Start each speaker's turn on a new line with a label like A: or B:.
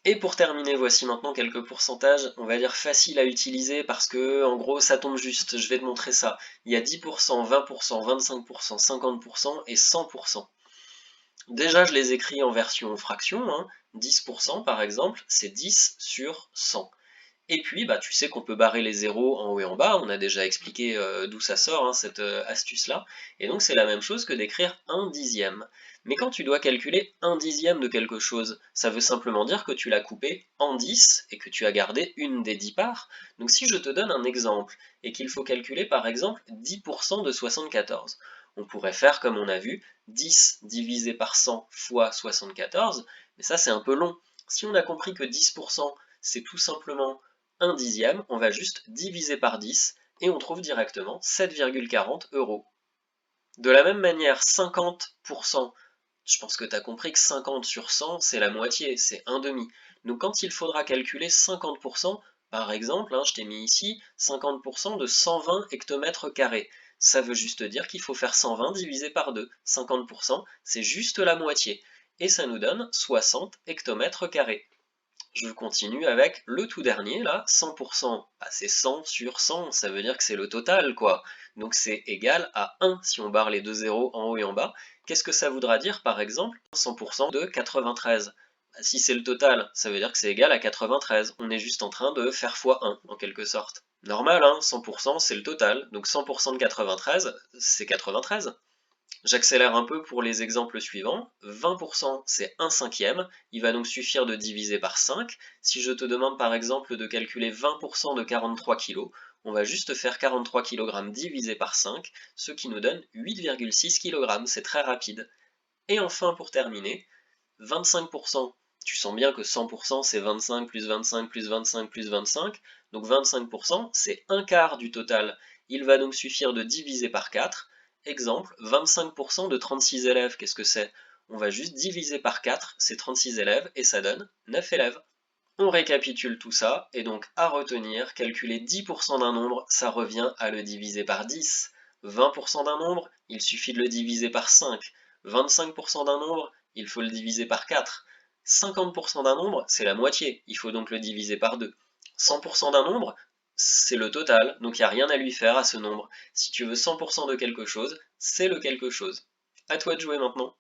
A: Et pour terminer, voici maintenant quelques pourcentages, on va dire faciles à utiliser parce que, en gros, ça tombe juste. Je vais te montrer ça. Il y a 10%, 20%, 25%, 50% et 100%. Déjà, je les écris en version fraction, hein. 10% par exemple, c'est 10 sur 100. Et puis, bah, tu sais qu'on peut barrer les zéros en haut et en bas, on a déjà expliqué d'où ça sort, hein, cette astuce-là. Et donc c'est la même chose que d'écrire un dixième. Mais quand tu dois calculer un dixième de quelque chose, ça veut simplement dire que tu l'as coupé en 10 et que tu as gardé une des 10 parts. Donc si je te donne un exemple et qu'il faut calculer par exemple 10% de 74, on pourrait faire comme on a vu, 10 divisé par 100 fois 74, mais ça c'est un peu long. Si on a compris que 10% c'est tout simplement un dixième, on va juste diviser par 10 et on trouve directement 7,40 euros. De la même manière, 50%, je pense que tu as compris que 50 sur 100, c'est la moitié, c'est un demi. Donc quand il faudra calculer 50%, par exemple, hein, je t'ai mis ici 50% de 120 hectomètres carrés. Ça veut juste dire qu'il faut faire 120 divisé par 2. 50%, c'est juste la moitié. Et ça nous donne 60 hectomètres carrés. Je continue avec le tout dernier, là, 100%. Bah, c'est 100 sur 100, ça veut dire que c'est le total, quoi. Donc c'est égal à 1 si on barre les deux zéros en haut et en bas. Qu'est-ce que ça voudra dire, par exemple, 100% de 93? Bah, si c'est le total, ça veut dire que c'est égal à 93. On est juste en train de faire fois 1, en quelque sorte. Normal, hein, 100% c'est le total, donc 100% de 93, c'est 93. J'accélère un peu pour les exemples suivants. 20% c'est 1 cinquième, il va donc suffire de diviser par 5. Si je te demande par exemple de calculer 20% de 43 kg, on va juste faire 43 kg divisé par 5, ce qui nous donne 8,6 kg, c'est très rapide. Et enfin pour terminer, 25%, tu sens bien que 100% c'est 25 plus 25 plus 25 plus 25, donc 25% c'est un quart du total. Il va donc suffire de diviser par 4. Exemple, 25% de 36 élèves, qu'est-ce que c'est? On va juste diviser par 4 ces 36 élèves et ça donne 9 élèves. On récapitule tout ça, et donc à retenir, calculer 10% d'un nombre, ça revient à le diviser par 10. 20% d'un nombre, il suffit de le diviser par 5. 25% d'un nombre, il faut le diviser par 4. 50% d'un nombre, c'est la moitié, il faut donc le diviser par 2. 100% d'un nombre, c'est le total, donc il n'y a rien à lui faire à ce nombre. Si tu veux 100% de quelque chose, c'est le quelque chose. À toi de jouer maintenant.